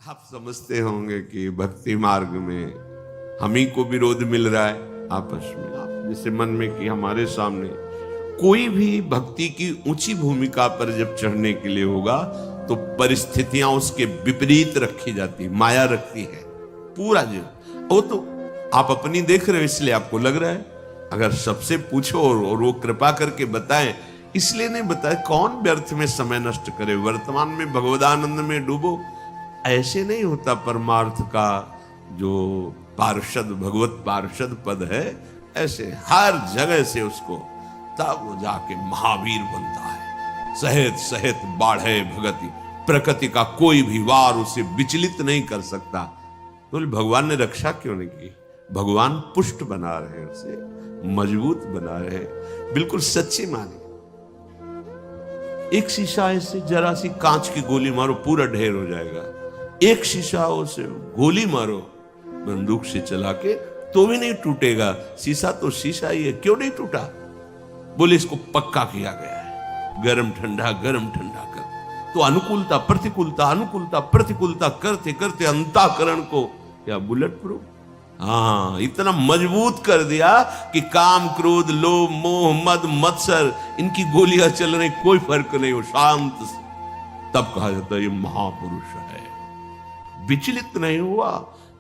आप समझते होंगे कि भक्ति मार्ग में हम ही को विरोध मिल रहा है आपस में। आप जैसे मन में कि हमारे सामने कोई भी भक्ति की ऊंची भूमिका पर जब चढ़ने के लिए होगा तो परिस्थितियां उसके विपरीत रखी जाती, माया रखती है पूरा जीवन। वो तो आप अपनी देख रहे हो इसलिए आपको लग रहा है, अगर सबसे पूछो और वो कृपा करके बताएं, इसलिए नहीं बताए। कौन व्यर्थ में समय नष्ट करे, वर्तमान में भगवदानंद में डूबो। ऐसे नहीं होता परमार्थ का जो पार्षद भगवत पार्षद पद है, ऐसे हर जगह से उसको तब वो जाके महावीर बनता है। सहित सहित बाढ़े भगति, प्रकृति का कोई भी वार उसे विचलित नहीं कर सकता। तो भगवान ने रक्षा क्यों नहीं की? भगवान पुष्ट बना रहे, उसे मजबूत बना रहे, बिल्कुल सच्ची माने। एक शीशा ऐसे जरा सी कांच की गोली मारो पूरा ढेर हो जाएगा, एक शीशा उसे गोली मारो बंदूक से चला के तो भी नहीं टूटेगा। शीशा तो शीशा ही है, क्यों नहीं टूटा? बोले इसको पक्का किया गया है, गरम ठंडा कर। तो अनुकूलता प्रतिकूलता अनुकूलता प्रतिकूलता करते करते अंतःकरण को क्या बुलेट प्रूफ, हाँ, इतना मजबूत कर दिया कि काम क्रोध लोभ मोह मद मत्सर इनकी गोलियां चल रही, कोई फर्क नहीं हो, शांत। तब कहा जाता है ये महापुरुष है, विचलित नहीं हुआ।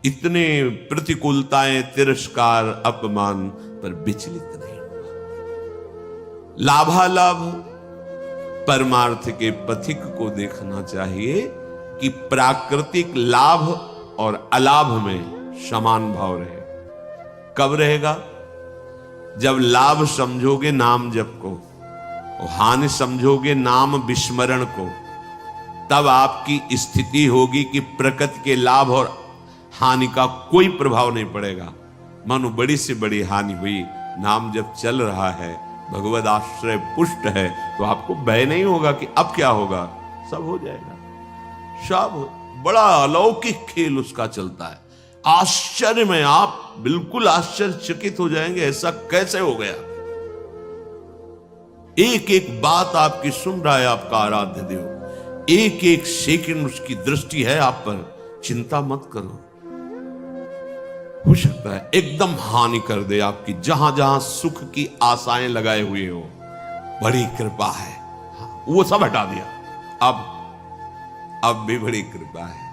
इतने प्रतिकूलताएं तिरस्कार अपमान पर विचलित नहीं हुआ। लाभालाभ परमार्थ के पथिक को देखना चाहिए कि प्राकृतिक लाभ और अलाभ में समान भाव रहे। कब रहेगा? जब लाभ समझोगे नाम जप को और हानि समझोगे नाम विस्मरण को, तब आपकी स्थिति होगी कि प्रकृति के लाभ और हानि का कोई प्रभाव नहीं पड़ेगा। मानो बड़ी से बड़ी हानि हुई, नाम जब चल रहा है, भगवद आश्रय पुष्ट है, तो आपको भय नहीं होगा कि अब क्या होगा, सब हो जाएगा। सब बड़ा अलौकिक खेल उसका चलता है। आश्चर्य में आप बिल्कुल आश्चर्यचकित हो जाएंगे, ऐसा कैसे हो गया। एक एक बात आपकी सुन रहा है आपका आराध्य देव, एक एक सेकंड उसकी दृष्टि है आप पर। चिंता मत करो, हो सकता है एकदम हानि कर दे आपकी, जहां जहां सुख की आशाएं लगाए हुए हो। बड़ी कृपा है, वो सब हटा दिया। अब भी बड़ी कृपा है,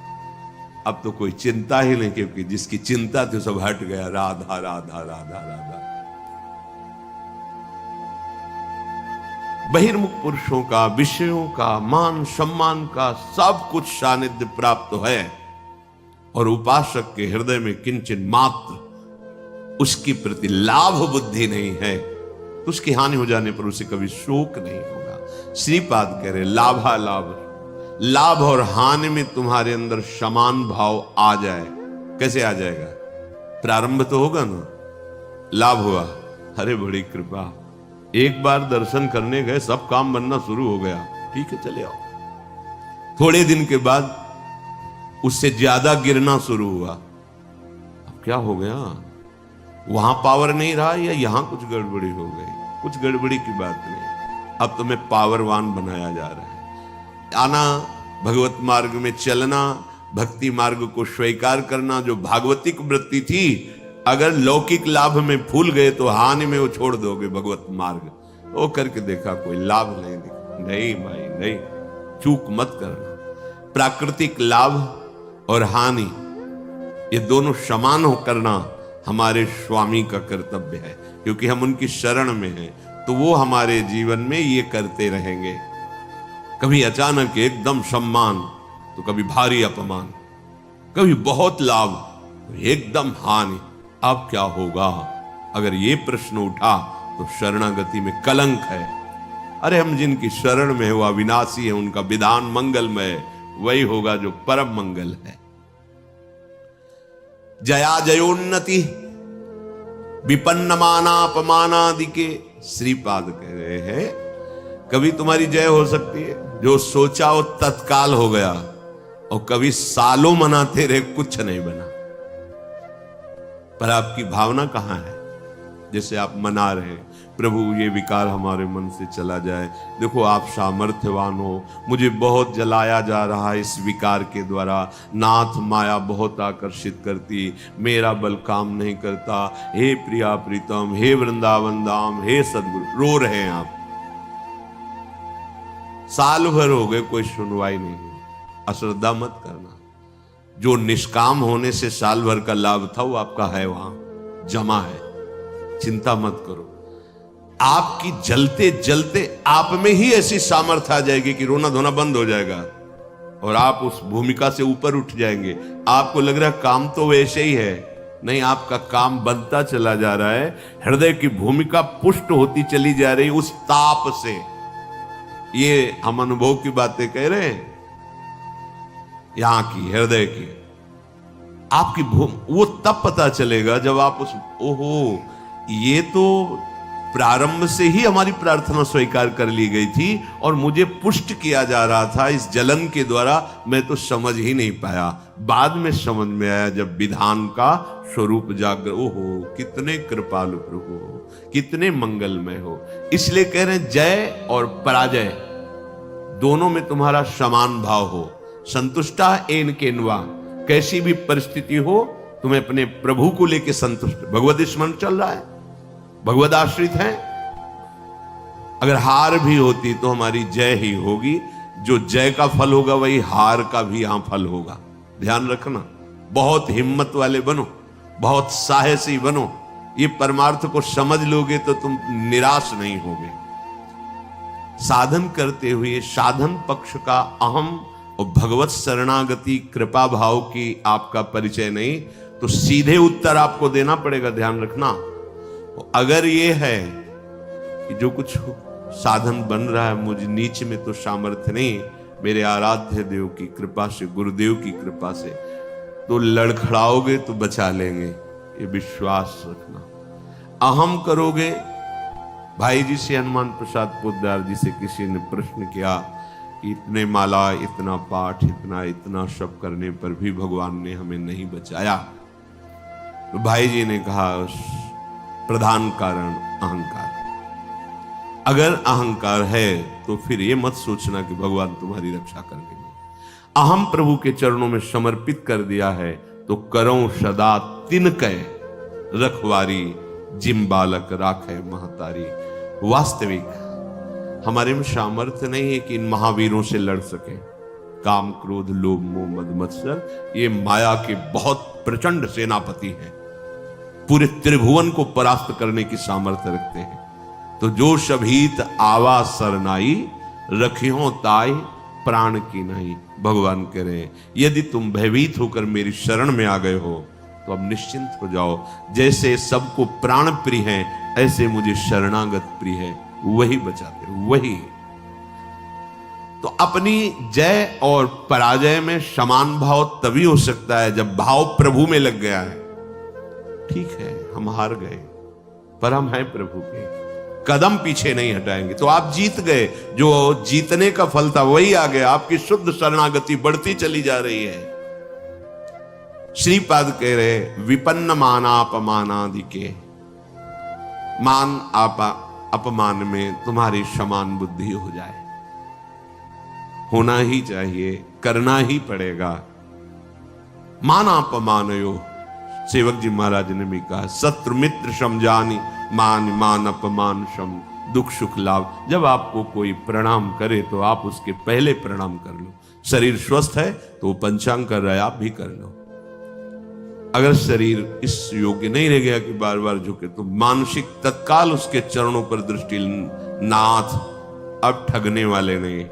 अब तो कोई चिंता ही नहीं, क्योंकि जिसकी चिंता थी सब हट गया। राधा राधा राधा राधा। बहिर्मुख पुरुषों का, विषयों का, मान सम्मान का सब कुछ सानिध्य प्राप्त है, और उपासक के हृदय में किंचन मात्र उसकी प्रति लाभ बुद्धि नहीं है, तो उसकी हानि हो जाने पर उसे कभी शोक नहीं होगा। श्रीपाद कह रहे लाभालाभ, लाभ और हानि में तुम्हारे अंदर समान भाव आ जाए। कैसे आ जाएगा? प्रारंभ तो होगा ना, लाभ हुआ, अरे बड़ी कृपा, एक बार दर्शन करने गए सब काम बनना शुरू हो गया, ठीक है चले आओ। थोड़े दिन के बाद उससे ज्यादा गिरना शुरू हुआ। अब क्या हो गया? वहां पावर नहीं रहा या यहां कुछ गड़बड़ी हो गई? कुछ गड़बड़ी की बात नहीं, अब तुम्हें पावरवान बनाया जा रहा है। आना, भगवत मार्ग में चलना, भक्ति मार्ग को स्वीकार करना, जो भागवतिक वृत्ति थी, अगर लौकिक लाभ में फूल गए तो हानि में वो छोड़ दोगे भगवत मार्ग। वो करके देखा, कोई लाभ नहीं दिखा। नहीं भाई नहीं, चूक मत करना। प्राकृतिक लाभ और हानि ये दोनों समान हो करना हमारे स्वामी का कर्तव्य है, क्योंकि हम उनकी शरण में हैं, तो वो हमारे जीवन में ये करते रहेंगे। कभी अचानक एकदम सम्मान तो कभी भारी अपमान, कभी बहुत लाभ तो एकदम हानि। अब क्या होगा? अगर ये प्रश्न उठा तो शरणागति में कलंक है। अरे हम जिनकी शरण में है वो अविनाशी है, उनका विधान मंगलमय, वही होगा जो परम मंगल है। जया जयोन्नति विपन्नमानापमानादि के श्रीपाद कह रहे हैं, कभी तुम्हारी जय हो सकती है, जो सोचा वो तत्काल हो गया, और कभी सालों मनाते रहे कुछ नहीं बना। पर आपकी भावना कहां है? जैसे आप मना रहे हैं, प्रभु ये विकार हमारे मन से चला जाए। देखो आप सामर्थ्यवान हो, मुझे बहुत जलाया जा रहा है इस विकार के द्वारा। नाथ माया बहुत आकर्षित करती, मेरा बल काम नहीं करता। हे प्रिया प्रीतम, हे वृंदावन धाम, हे सदगुरु। रो रहे हैं आप, साल भर हो गए कोई सुनवाई नहीं हुई। अश्रद्धा मत करना। जो निष्काम होने से साल भर का लाभ था वो आपका है, वहां जमा है। चिंता मत करो। आपकी जलते जलते आप में ही ऐसी सामर्थ्य आ जाएगी कि रोना धोना बंद हो जाएगा और आप उस भूमिका से ऊपर उठ जाएंगे। आपको लग रहा है काम तो वैसे ही है, नहीं, आपका काम बनता चला जा रहा है। हृदय की भूमिका पुष्ट होती चली जा रही उस ताप से। ये हम अनुभव की बातें कह रहे हैं, यहां की हृदय की। आपकी वो तब पता चलेगा जब आप उस, ओहो, ये तो प्रारंभ से ही हमारी प्रार्थना स्वीकार कर ली गई थी और मुझे पुष्ट किया जा रहा था इस जलन के द्वारा। मैं तो समझ ही नहीं पाया, बाद में समझ में आया जब विधान का स्वरूप जागर। ओहो, कितने कृपालु प्रभु हो, कितने मंगलमय हो। इसलिए कह रहे हैं जय और पराजय दोनों में तुम्हारा समान भाव हो। संतुष्टा एन केनवा, कैसी भी परिस्थिति हो तुम्हें अपने प्रभु को लेकर संतुष्ट। भगवत स्मरण चल रहा है, भगवत आश्रित है। अगर हार भी होती तो हमारी जय ही होगी। जो जय का फल होगा वही हार का भी यहां फल होगा। ध्यान रखना, बहुत हिम्मत वाले बनो, बहुत साहसी बनो। ये परमार्थ को समझ लोगे तो तुम निराश नहीं होगे। साधन करते हुए साधन पक्ष का अहम और भगवत शरणागति कृपा भाव की आपका परिचय नहीं, तो सीधे उत्तर आपको देना पड़ेगा। ध्यान रखना, अगर ये है कि जो कुछ साधन बन रहा है मुझ नीच में तो सामर्थ्य नहीं, मेरे आराध्य देव की कृपा से, गुरुदेव की कृपा से, तो लड़खड़ाओगे तो बचा लेंगे, ये विश्वास रखना। अहम करोगे, भाई जी से, हनुमान प्रसाद पोद्दार जी से किसी ने प्रश्न किया कि इतने माला, इतना पाठ, इतना सब करने पर भी भगवान ने हमें नहीं बचाया। तो भाई जी ने कहा प्रधान कारण अहंकार। अगर अहंकार है तो फिर ये मत सोचना कि भगवान तुम्हारी रक्षा कर देंगे। अहम प्रभु के चरणों में समर्पित कर दिया है तो करो सदा तिनकै रखवारी, जिम बालक राखे महतारी। वास्तविक हमारे में सामर्थ्य नहीं है कि इन महावीरों से लड़ सके। काम, क्रोध, लोभ, मोह, मद, मत्सर, ये माया के बहुत प्रचंड सेनापति हैं, पूरे त्रिभुवन को परास्त करने की सामर्थ्य रखते हैं। तो जो शबीत आवा सरनाई, रखियो ताई प्राण की नहीं। भगवान कह रहे हैं यदि तुम भयभीत होकर मेरी शरण में आ गए हो तो अब निश्चिंत हो जाओ। जैसे सबको प्राण प्रिय है ऐसे मुझे शरणागत प्रिय है, वही बचाते, वही। तो अपनी जय और पराजय में समान भाव तभी हो सकता है जब भाव प्रभु में लग गया है। ठीक है, हम हार गए पर हम हैं प्रभु के, कदम पीछे नहीं हटाएंगे। तो आप जीत गए, जो जीतने का फल था वही आ गया। आपकी शुद्ध शरणागति बढ़ती चली जा रही है। श्रीपाद कह रहे विपन्न मानापमानादि के, मान अपमान में तुम्हारी समान बुद्धि हो जाए। होना ही चाहिए, करना ही पड़ेगा। मानापमानयो, सेवक जी महाराज ने भी कहा, शत्रु मित्र समझानी, मान मान अपमान सम, दुख सुख लाभ। जब आपको कोई प्रणाम करे तो आप उसके पहले प्रणाम कर लो। शरीर स्वस्थ है तो पंचांग कर रहा है, आप भी कर लो। अगर शरीर इस योग्य नहीं रह गया कि बार बार झुके, तो मानसिक तत्काल उसके चरणों पर दृष्टि, नाथ अब ठगने वाले नहीं,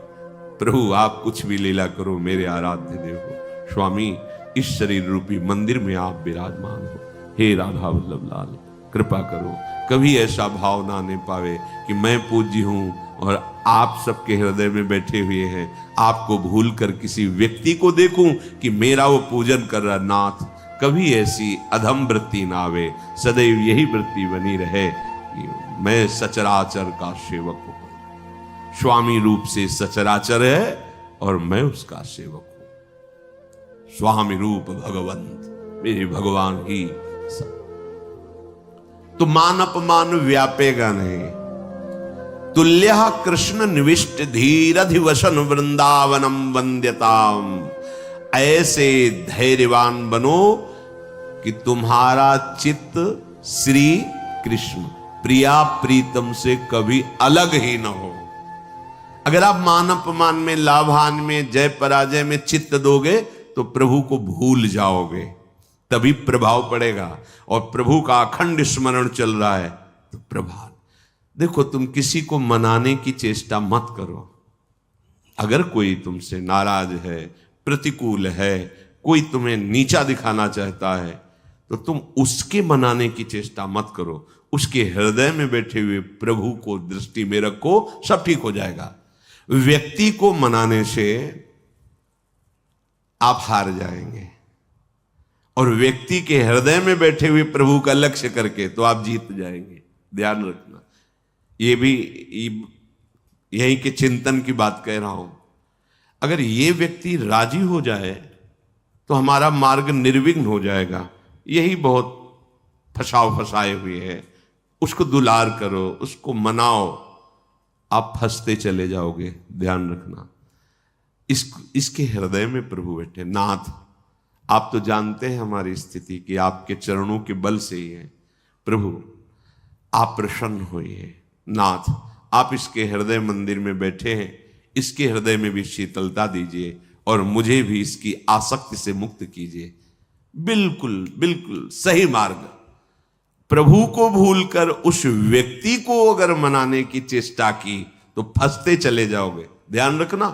प्रभु आप कुछ भी लीला करो, मेरे आराध्य देव हो। स्वामी इस शरीर रूपी मंदिर में आप विराजमान हो, हे राधा वल्लभ लाल कृपा करो। कभी ऐसा भाव ना आने पावे कि मैं पूज्य हूं और आप सबके हृदय में बैठे हुए हैं, आपको भूल कर किसी व्यक्ति को देखूं कि मेरा वो पूजन कर रहा। नाथ कभी ऐसी अधम वृत्ति ना आवे, सदैव यही वृत्ति बनी रहे कि मैं सचराचर का सेवक हूं। स्वामी रूप से सचराचर है और मैं उसका सेवक हूं। स्वामी रूप भगवंत, मेरे भगवान ही सब। तो मान अपमान व्यापेगा नहीं। तुल्य कृष्ण निविष्ट धीरधिवसन वृंदावनम वंद्यताम। ऐसे धैर्यवान बनो कि तुम्हारा चित्त श्री कृष्ण प्रिया प्रीतम से कभी अलग ही न हो। अगर आप मान अपमान में, लाभान में, जय पराजय में चित्त दोगे तो प्रभु को भूल जाओगे, तभी प्रभाव पड़ेगा। और प्रभु का अखंड स्मरण चल रहा है तो प्रभाव। देखो, तुम किसी को मनाने की चेष्टा मत करो। अगर कोई तुमसे नाराज है, प्रतिकूल है, कोई तुम्हें नीचा दिखाना चाहता है, तो तुम उसके मनाने की चेष्टा मत करो। उसके हृदय में बैठे हुए प्रभु को दृष्टि में रखो, सब ठीक हो जाएगा। व्यक्ति को मनाने से आप हार जाएंगे, और व्यक्ति के हृदय में बैठे हुए प्रभु का लक्ष्य करके तो आप जीत जाएंगे। ध्यान रखना, ये भी यही के चिंतन की बात कह रहा हूं। अगर ये व्यक्ति राजी हो जाए तो हमारा मार्ग निर्विघ्न हो जाएगा। यही बहुत फंसाए हुए है। उसको दुलार करो, उसको मनाओ, आप फंसते चले जाओगे। ध्यान रखना, इसके हृदय में प्रभु बैठे। नाथ, आप तो जानते हैं हमारी स्थिति कि आपके चरणों के बल से ही है। प्रभु, आप प्रसन्न होइए। नाथ, आप इसके हृदय मंदिर में बैठे हैं, इसके हृदय में भी शीतलता दीजिए और मुझे भी इसकी आसक्ति से मुक्त कीजिए। बिल्कुल बिल्कुल सही मार्ग। प्रभु को भूलकर उस व्यक्ति को अगर मनाने की चेष्टा की तो फंसते चले जाओगे। ध्यान रखना,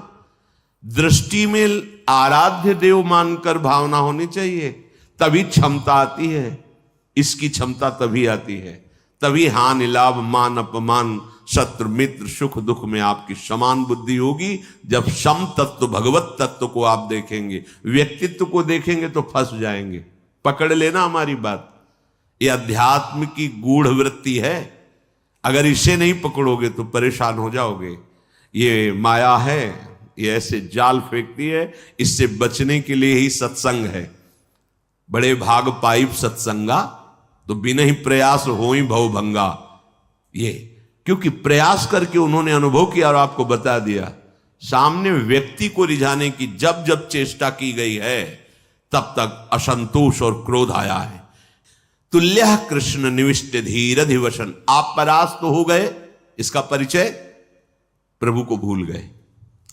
दृष्टि में आराध्य देव मानकर भावना होनी चाहिए, तभी क्षमता आती है। इसकी क्षमता तभी आती है, तभी हानि लाभ मान अपमान शत्रु मित्र सुख दुख में आपकी समान बुद्धि होगी। जब सम तत्व भगवत तत्व को आप देखेंगे, व्यक्तित्व को देखेंगे तो फंस जाएंगे। पकड़ लेना हमारी बात, ये अध्यात्म की गूढ़ वृत्ति है। अगर इसे नहीं पकड़ोगे तो परेशान हो जाओगे। ये माया है, ये ऐसे जाल फेंकती है। इससे बचने के लिए ही सत्संग है। बड़े भाग पाइप सत्संगा, तो बिना ही प्रयास हो ही भव भंगा। ये क्योंकि प्रयास करके उन्होंने अनुभव किया और आपको बता दिया। सामने व्यक्ति को रिझाने की जब जब चेष्टा की गई है, तब तक असंतोष और क्रोध आया है। तुल्य कृष्ण निविष्ट धीरधिवसन। आप परास्त हो गए, इसका परिचय प्रभु को भूल गए।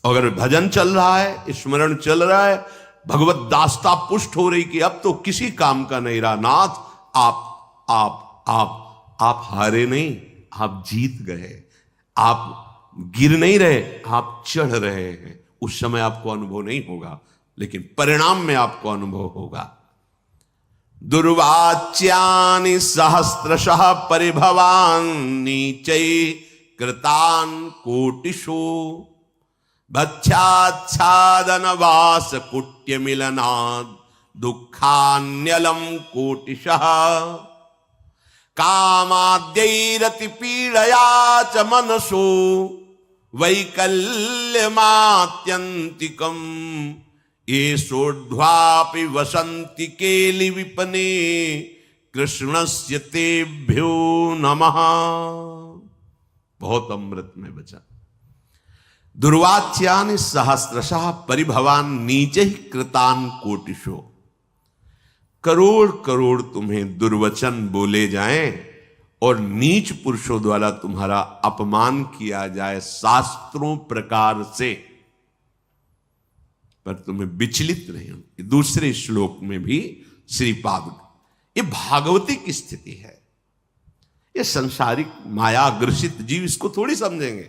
अगर भजन चल रहा है, स्मरण चल रहा है, भगवत दास्ता पुष्ट हो रही कि अब तो किसी काम का नहीं रहा। नाथ, आप हारे नहीं, आप जीत गए। आप गिर नहीं रहे, आप चढ़ रहे हैं। उस समय आपको अनुभव नहीं होगा, लेकिन परिणाम में आपको अनुभव होगा। दुर्वाच्यानि सहस्रशः परिभवान नीचै कृतान कोटिषु भक्षाच्छादन वास कुट्य मिलनाद दुखान्यलम कोटिशः कामाद्यैरति पीड़या च मनसो वैकल्यमात्यन्तिकम् ये सोढ़्वापि वसंति केलि विपने कृष्णस्य तेभ्यो नमः। बहुत अमृत में बचा। दुर्वाच्यानि सहस्रशः परिभवान नीचे ही कृतान कोटिशो। करोड़ करोड़ तुम्हें दुर्वचन बोले जाएं और नीच पुरुषों द्वारा तुम्हारा अपमान किया जाए शास्त्रों प्रकार से, पर तुम्हें विचलित नहीं हो। दूसरे श्लोक में भी श्रीपाद, ये भागवती की स्थिति है। ये संसारिक माया ग्रसित जीव इसको थोड़ी समझेंगे।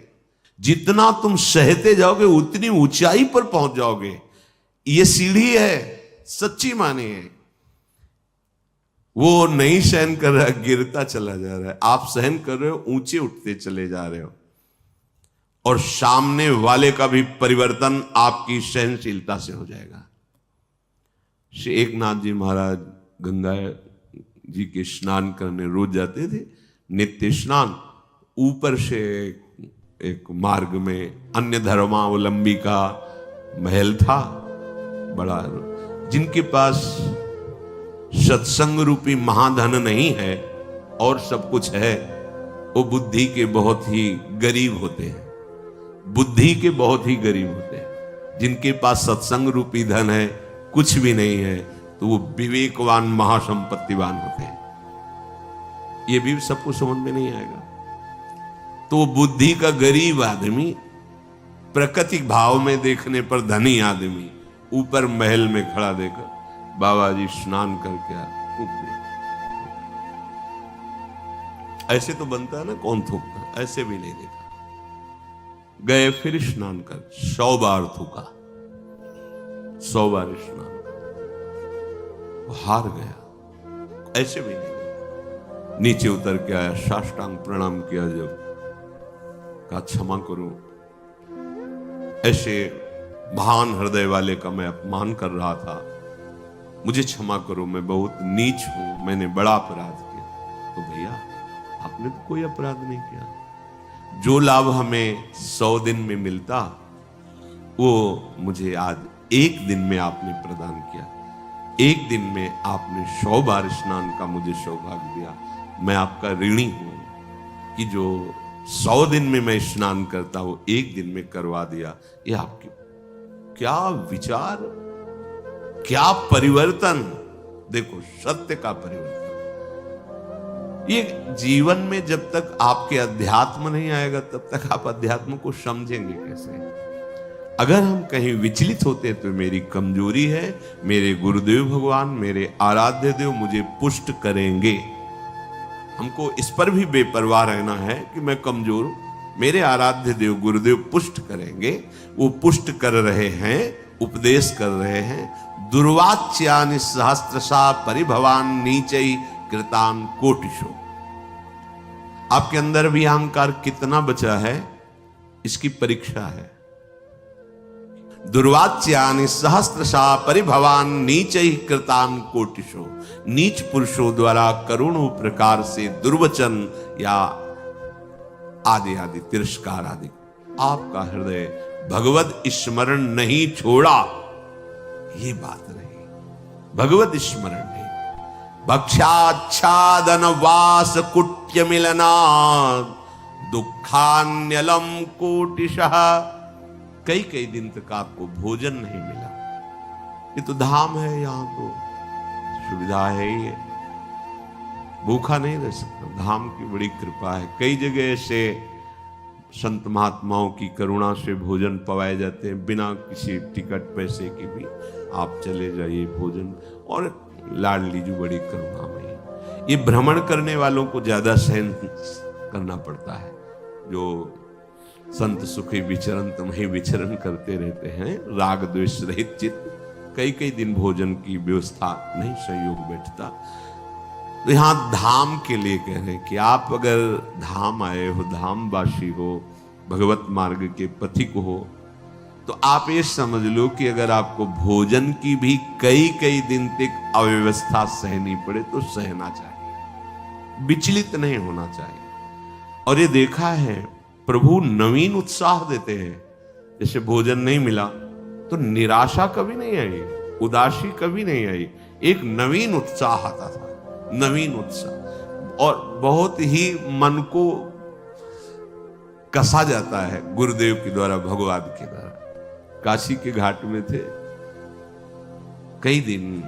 जितना तुम सहते जाओगे उतनी ऊंचाई पर पहुंच जाओगे। ये सीढ़ी है, सच्ची मानिए। वो नहीं सहन कर रहा, गिरता चला जा रहा है। आप सहन कर रहे हो, ऊंचे उठते चले जा रहे हो, और सामने वाले का भी परिवर्तन आपकी सहनशीलता से हो जाएगा। श्री एकनाथ जी महाराज गंगा जी के स्नान करने रोज जाते थे, नित्य स्नान। ऊपर से एक मार्ग में अन्य धर्मावलंबी का महल था बड़ा। जिनके पास सत्संग रूपी महाधन नहीं है, और सब कुछ है, वो बुद्धि के बहुत ही गरीब होते हैं। बुद्धि के बहुत ही गरीब होते हैं। जिनके पास सत्संग रूपी धन है, कुछ भी नहीं है, तो वो विवेकवान महासंपत्तिवान होते हैं। ये भी सबको समझ में नहीं आएगा। तो बुद्धि का गरीब आदमी, प्रकृति भाव में देखने पर धनी आदमी, ऊपर महल में खड़ा देकर बाबा जी स्नान करके आ, ऐसे तो बनता है ना, कौन थूकता है? ऐसे भी नहीं देखा। गए फिर स्नान कर, 100 बार थूका, 100 बार स्नान कर, वो हार गया। ऐसे भी नहीं देखा। नीचे उतर के आया, साष्टांग प्रणाम किया, जब कहा क्षमा करो, ऐसे महान हृदय वाले का मैं अपमान कर रहा था, मुझे क्षमा करो, मैं बहुत नीच हूं, मैंने बड़ा अपराध किया। तो भैया आपने तो कोई अपराध नहीं किया। जो लाभ हमें 100 दिन में मिलता, वो मुझे आज 1 दिन में आपने प्रदान किया। 1 दिन में आपने 100 बार स्नान का मुझे सौभाग्य दिया। मैं आपका ऋणी हूं कि जो 100 दिन में मैं स्नान करता वो 1 दिन में करवा दिया। ये आपकी क्या विचार, क्या परिवर्तन! देखो, सत्य का परिवर्तन। ये जीवन में जब तक आपके अध्यात्म नहीं आएगा, तब तक आप अध्यात्म को समझेंगे कैसे? अगर हम कहीं विचलित होते तो मेरी कमजोरी है, मेरे गुरुदेव भगवान, मेरे आराध्य देव मुझे पुष्ट करेंगे। हमको इस पर भी बेपरवाह रहना है कि मैं कमजोर हूं, मेरे आराध्य देव गुरुदेव पुष्ट करेंगे। वो पुष्ट कर रहे हैं, उपदेश कर रहे हैं। दुर्वाच्यानि सहस्त्रशा परिभवान नीचै कृतान कोटिशो। आपके अंदर भी अहंकार कितना बचा है, इसकी परीक्षा है। दुर्वाच्यानि सहस्त्रशा परिभवान नीचै कृतान कोटिशो। नीच पुरुषों द्वारा करोड़ों प्रकार से दुर्वचन या आदि आदि तिरस्कार आदि, आपका हृदय भगवत स्मरण नहीं छोड़ा, ये बात रही। भगवत स्मरण नहीं, भक्षाच्छादन वास कुट्य मिलना दुखान्यलम कोटिशः। कई कई दिन तक आपको भोजन नहीं मिला। ये तो धाम है, यहां तो सुविधा है ही है, भूखा नहीं रह सकता। धाम की बड़ी कृपा है। कई जगह से संत महात्माओं की करुणा से भोजन पवाए जाते हैं, बिना किसी टिकट पैसे की भी आप चले जाइए भोजन। और लाडली जी बड़ी करुणा में, ये भ्रमण करने वालों को ज्यादा सहन करना पड़ता है। जो संत सुखी विचरण तुम्हें विचरण करते रहते हैं, राग द्वेष रहित चित्त, कई कई दिन भोजन की व्यवस्था नहीं संयोग बैठता। तो यहां धाम के लिए कह रहे हैं कि आप अगर धाम आए हो, धामवासी हो, भगवत मार्ग के पथिक हो, तो आप ये समझ लो कि अगर आपको भोजन की भी कई कई दिन तक अव्यवस्था सहनी पड़े तो सहना चाहिए, विचलित नहीं होना चाहिए। और ये देखा है, प्रभु नवीन उत्साह देते हैं। जैसे भोजन नहीं मिला तो निराशा कभी नहीं आई, उदासी कभी नहीं आई, एक नवीन उत्साह आता था, नवीन उत्साह। और बहुत ही मन को कसा जाता है गुरुदेव के द्वारा, भगवान के द्वारा। काशी के घाट में थे, कई दिन,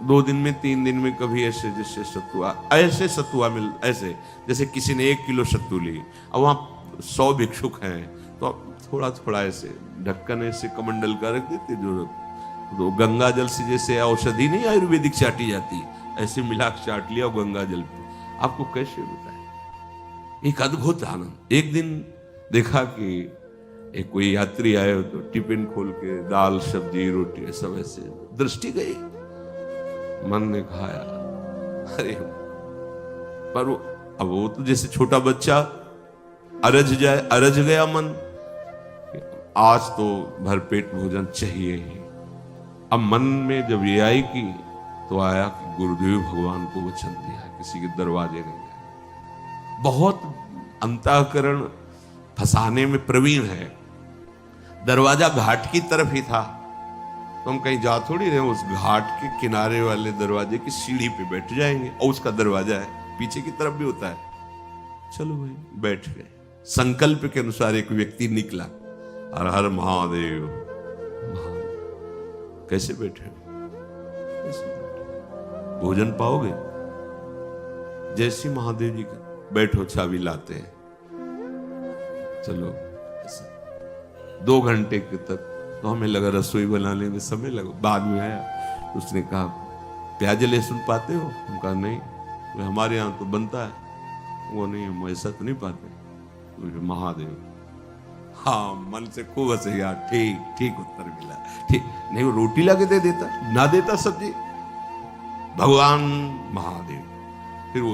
2 दिन में 3 दिन में कभी ऐसे जैसे सत्तुआ, ऐसे सत्तुआ मिल, ऐसे जैसे किसी ने 1 किलो सत्तू ली, और वहां 100 भिक्षुक हैं, तो थोड़ा थोड़ा ऐसे ढक्कन ऐसे कमंडल का रख देते, जो गंगा जल से जैसे औषधि नहीं आयुर्वेदिक चाटी जाती, ऐसे मिला चाट लिया गंगा जल पे। आपको कैसे बताएं, एक अद्भुत आनंद। एक दिन देखा कि एक कोई यात्री आए हो तो टिफिन खोल के दाल सब्जी रोटी सब ऐसे, दृष्टि गई, मन ने खाया। अरे पर अब वो तो जैसे छोटा बच्चा अरज जाए, अरज गया मन, आज तो भरपेट भोजन चाहिए ही। अब मन में जब ये आई कि, तो आया कि गुरुदेव भगवान को वचन दिया, किसी के दरवाजे नहीं गए। बहुत अंतःकरण फंसाने में प्रवीण है। दरवाजा घाट की तरफ ही था, तो हम कहीं जा थोड़ी रहे, उस घाट के किनारे वाले दरवाजे की सीढ़ी पे बैठ जाएंगे, और उसका दरवाजा है। पीछे की तरफ भी होता है। चलो भाई, बैठ गए। संकल्प के अनुसार एक व्यक्ति निकला, हर हर महादेव महादेव। कैसे बैठे? भोजन पाओगे? जैसी महादेव जी का, बैठो चाबी लाते हैं। चलो 2 घंटे के तक तो हमें लगा रसोई बनाने में समय लगा। बाद में आया, उसने कहा प्याज लहसुन पाते हो? हम कहा नहीं, हमारे यहाँ तो बनता है। वो नहीं, हम ऐसा तो नहीं पाते। तो महादेव, हाँ, मन से खूब हंसे यार, ठीक ठीक उत्तर मिला, ठीक। नहीं, वो रोटी लाके दे देता, ना देता सब्जी। भगवान महादेव। फिर वो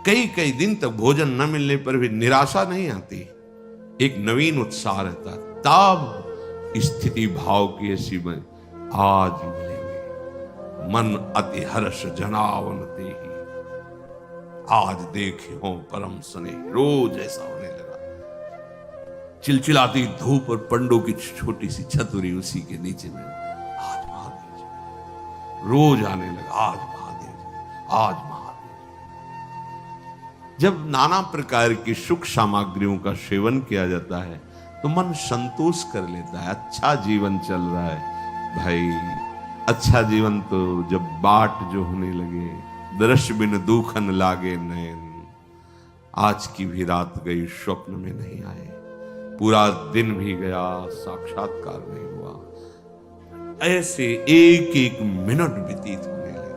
कई कई दिन तक भोजन न मिलने पर भी निराशा नहीं आती, एक नवीन उत्साह रहता। तब स्थिति भाव की ऐसी बन, आज मिलेंगे, मन अति हर्ष जनावन ते ही, आज देखे हो परम सने। रोज ऐसा होने लगा। चिलचिलाती धूप और पंडों की छोटी सी छतरी उसी के नीचे में, आज महादेव जी। रोज आने लगा, आज महादेव जी, आज महादेव। जब नाना प्रकार की सुख सामग्रियों का सेवन किया जाता है तो मन संतोष कर लेता है, अच्छा जीवन चल रहा है भाई। अच्छा जीवन तो जब बाट जो होने लगे, दृश्य बिन दूखन लागे नयन। आज की भी रात गई, स्वप्न में नहीं आए, पूरा दिन भी गया, साक्षात्कार नहीं हुआ। ऐसे एक एक मिनट व्यतीत होने लगे।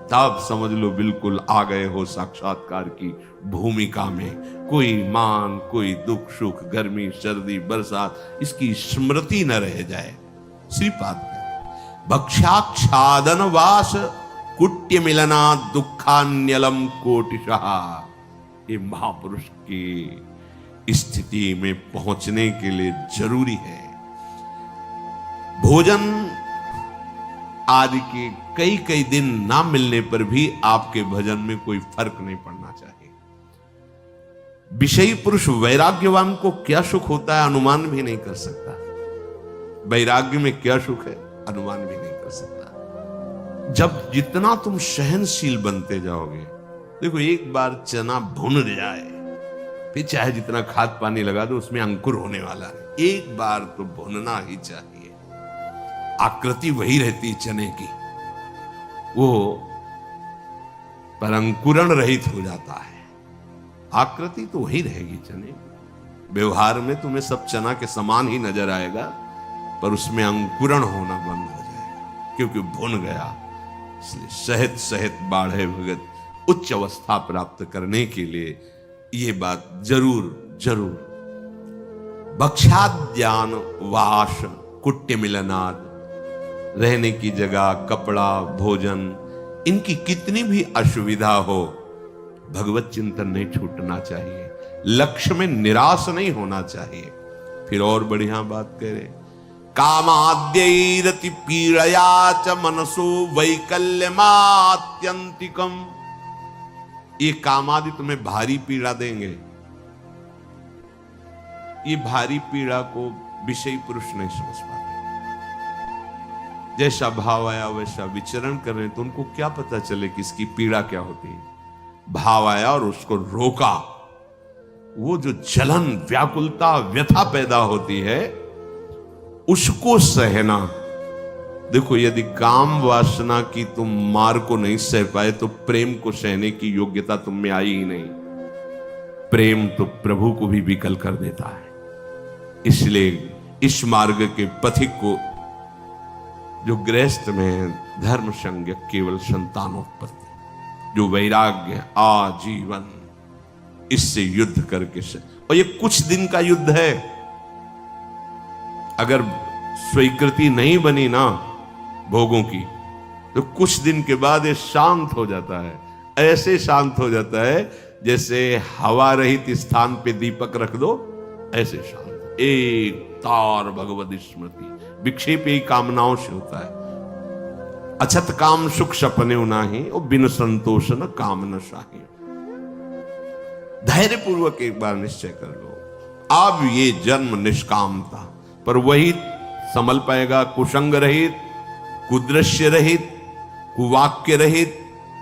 तब समझ लो बिल्कुल आ गए हो साक्षात्कार की भूमिका में। कोई मान, कोई दुख सुख, गर्मी सर्दी बरसात, इसकी स्मृति न रह जाए। श्रीपाद भक्षाक्षादन वास कुट्य मिलना दुखान्यलम कोटिशः। ये महापुरुष की स्थिति में पहुंचने के लिए जरूरी है। भोजन आदि के कई कई दिन ना मिलने पर भी आपके भजन में कोई फर्क नहीं पड़ना चाहिए। विषयी पुरुष वैराग्यवान को क्या सुख होता है अनुमान भी नहीं कर सकता। वैराग्य में क्या सुख है अनुमान भी नहीं कर सकता। जब जितना तुम सहनशील बनते जाओगे, देखो एक बार चना भुन जाए, फिर चाहे जितना खाद पानी लगा दो उसमें अंकुर होने वाला है। एक बार तो भुनना ही चाहिए। आकृति वही रहती चने की, वो पर अंकुरण रहित हो जाता है। आकृति तो वही रहेगी चने। व्यवहार में तुम्हें सब चना के समान ही नजर आएगा, पर उसमें अंकुरण होना बंद हो जाएगा, क्योंकि भुन गया। इसलिए सहत सहत बाढ़े भगत, उच्च अवस्था प्राप्त करने के लिए ये बात जरूर जरूर। भक्षाद्यान वास कुट्य मिलनाद, रहने की जगह, कपड़ा, भोजन, इनकी कितनी भी असुविधा हो, भगवत चिंतन नहीं छूटना चाहिए। लक्ष्य में निराश नहीं होना चाहिए। फिर और बढ़िया बात कह रहे, कामाद्यैरति पीड़या च मनसो वैकल्यमात्यंतिकम। ये कामादि तुम्हें भारी पीड़ा देंगे। ये भारी पीड़ा को विषयी पुरुष नहीं समझ पाते। जैसा भाव आया वैसा विचरण कर रहे, तो उनको क्या पता चले कि इसकी पीड़ा क्या होती है। भाव आया और उसको रोका, वो जो जलन, व्याकुलता, व्यथा पैदा होती है, उसको सहना। देखो, यदि काम वासना की तुम मार को नहीं सह पाए तो प्रेम को सहने की योग्यता तुम में आई ही नहीं। प्रेम तो प्रभु को भी विकल कर देता है। इसलिए इस मार्ग के पथिक को, जो गृहस्थ में धर्म संज्ञ केवल संतानोत्पत्ति, जो वैराग्य आजीवन, इससे युद्ध करके से, और ये कुछ दिन का युद्ध है। अगर स्वीकृति नहीं बनी ना भोगों की, तो कुछ दिन के बाद ये शांत हो जाता है। ऐसे शांत हो जाता है जैसे हवा रहित स्थान पे दीपक रख दो, ऐसे शांत। एक तार भगवत स्मृति, विक्षेप ही कामनाओं से होता है। अछत काम सुख सपने नाही, और बिन संतोष न काम न शाही। धैर्य पूर्वक एक बार निश्चय कर लो, अब ये जन्म निष्काम था, पर वही संभल पाएगा कुसंग रहित, कुदृश्य रहित, कुवाक्य रहित,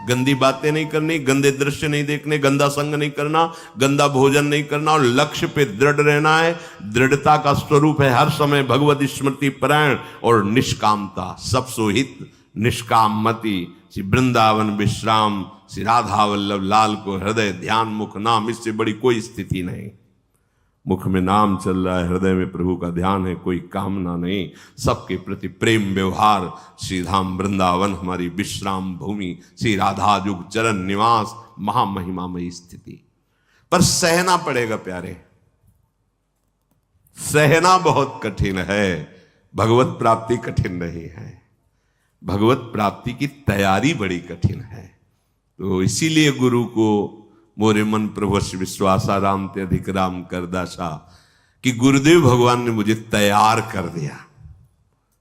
गंदी बातें नहीं करनी, गंदे दृश्य नहीं देखने, गंदा संग नहीं करना, गंदा भोजन नहीं करना और लक्ष्य पे दृढ़ रहना है। दृढ़ता का स्वरूप है हर समय भगवत स्मृति परायण और निष्कामता। सब सोहित निष्काम मति, श्री वृंदावन विश्राम, श्री राधा वल्लभ लाल को हृदय ध्यान मुख नाम, इससे बड़ी कोई स्थिति नहीं। मुख में नाम चल रहा है, हृदय में प्रभु का ध्यान है, कोई कामना नहीं, सबके प्रति प्रेम व्यवहार। श्री धाम वृंदावन हमारी विश्राम भूमि, श्री राधा युग चरण निवास, महामहिमामयी स्थिति। पर सहना पड़ेगा प्यारे, सहना बहुत कठिन है। भगवत प्राप्ति कठिन नहीं है, भगवत प्राप्ति की तैयारी बड़ी कठिन है। तो इसीलिए गुरु को मोरे मन प्रभु विश्वासा राम ते अधिक राम कर दासा, कि गुरुदेव भगवान ने मुझे तैयार कर दिया।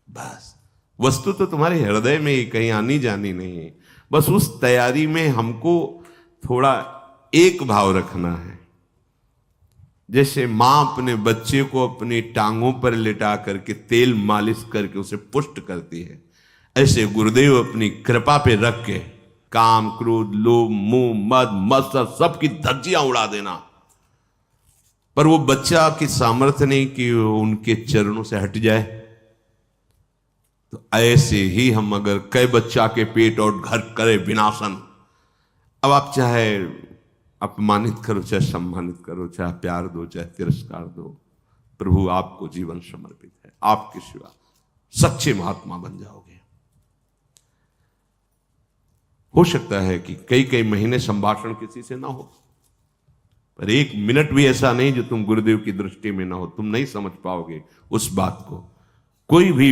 बस वस्तु तो तुम्हारे हृदय में ही, कहीं आनी जानी नहीं है। बस उस तैयारी में हमको थोड़ा एक भाव रखना है। जैसे मां अपने बच्चे को अपनी टांगों पर लिटा करके तेल मालिश करके उसे पुष्ट करती है, ऐसे गुरुदेव अपनी कृपा पे रख के काम क्रोध लोभ मोह मद मत्सर सबकी धज्जियां उड़ा देना। पर वो बच्चा की सामर्थ्य नहीं कि उनके चरणों से हट जाए। तो ऐसे ही हम अगर कई बच्चा के पेट और घर करे विनाशन, अब आप चाहे अपमानित करो, चाहे सम्मानित करो, चाहे प्यार दो, चाहे तिरस्कार दो, प्रभु आपको जीवन समर्पित है। आपके सिवा सच्चे महात्मा बन जाओगे। हो सकता है कि कई कई महीने संभाषण किसी से ना हो, पर एक मिनट भी ऐसा नहीं जो तुम गुरुदेव की दृष्टि में ना हो। तुम नहीं समझ पाओगे उस बात को। कोई भी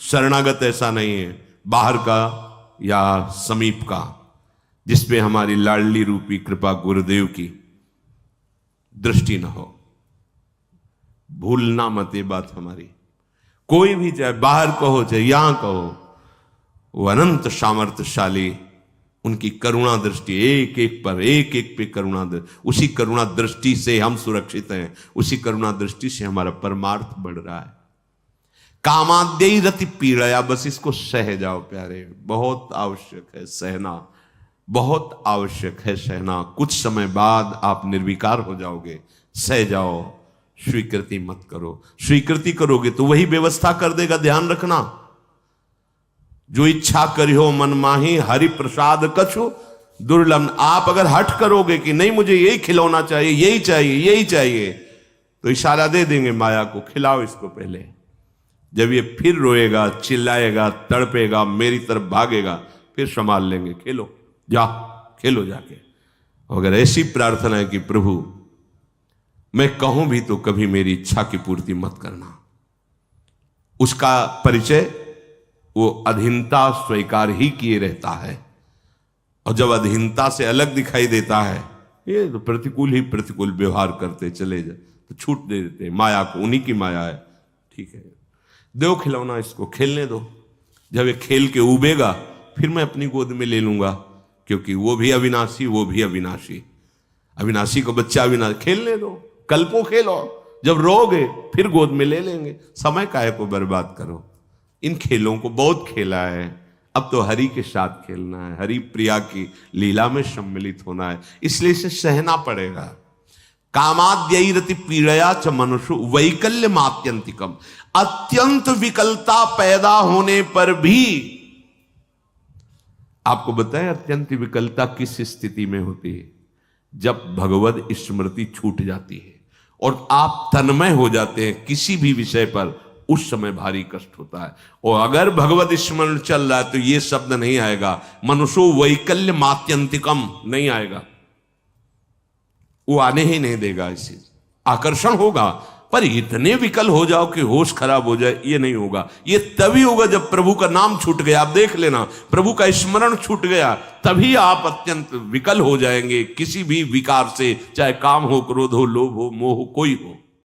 शरणागत ऐसा नहीं है, बाहर का या समीप का, जिसपे हमारी लाडली रूपी कृपा गुरुदेव की दृष्टि ना हो। भूलना मत ये बात हमारी। कोई भी, चाहे बाहर कहो चाहे यहां कहो, वो अनंत सामर्थ्यशाली, उनकी करुणा दृष्टि एक एक पे करुणा दृष्टि, उसी करुणा दृष्टि से हम सुरक्षित हैं, उसी करुणा दृष्टि से हमारा परमार्थ बढ़ रहा है। कामाद्यई रति पीड़या, बस इसको सह जाओ प्यारे। बहुत आवश्यक है सहना, बहुत आवश्यक है सहना। कुछ समय बाद आप निर्विकार हो जाओगे। सह जाओ, स्वीकृति मत करो। स्वीकृति करोगे तो वही व्यवस्था कर देगा। ध्यान रखना, जो इच्छा करियो मन माही, हरि प्रसाद कछु दुर्लभ। आप अगर हट करोगे कि नहीं मुझे यही खिलौना चाहिए, यही चाहिए, यही चाहिए, तो इशारा दे देंगे माया को, खिलाओ इसको पहले। जब ये फिर रोएगा, चिल्लाएगा, तड़पेगा, मेरी तरफ भागेगा, फिर संभाल लेंगे, खेलो, जा खेलो जाके। अगर ऐसी प्रार्थना है कि प्रभु मैं कहूं भी तो कभी मेरी इच्छा की पूर्ति मत करना, उसका परिचय वो अधीनता स्वीकार ही किए रहता है। और जब अधीनता से अलग दिखाई देता है, ये तो प्रतिकूल ही प्रतिकूल व्यवहार करते चले जाए तो छूट दे देते। माया को, उन्हीं की माया है, ठीक है, दो खिलौना, इसको खेलने दो। जब ये खेल के उबेगा फिर मैं अपनी गोद में ले लूंगा, क्योंकि वो भी अविनाशी, वो भी अविनाशी। अविनाशी को बच्चा अविनाशी, खेलने दो, कल्पों खेलो, जब रोगे फिर गोद में ले लेंगे। समय काहे को बर्बाद करो। इन खेलों को बहुत खेला है, अब तो हरि के साथ खेलना है, हरि प्रिया की लीला में सम्मिलित होना है, इसलिए इसे सहना पड़ेगा। कामाद्यई रति पीड़या च मनुष्य वैकल्य मात्यंतिकम। अत्यंत विकलता पैदा होने पर भी, आपको बताएं अत्यंत विकलता किस स्थिति में होती है? जब भगवत स्मृति छूट जाती है और आप तन्मय हो जाते हैं किसी भी विषय पर, उस समय भारी कष्ट होता है। और अगर भगवत स्मरण चल रहा है तो ये शब्द नहीं आएगा, मनुष्यो वैकल्य मात्यंतिकम नहीं आएगा, वो आने ही नहीं देगा। इसे आकर्षण होगा, पर इतने विकल हो जाओ कि होश खराब हो जाए, ये नहीं होगा। ये तभी होगा जब प्रभु का नाम छूट गया। आप देख लेना, प्रभु का स्मरण छूट गया तभी आप अत्यंत विकल हो जाएंगे किसी भी विकार से, चाहे काम हो, क्रोध हो, लोभ हो, मोह हो, कोई हो।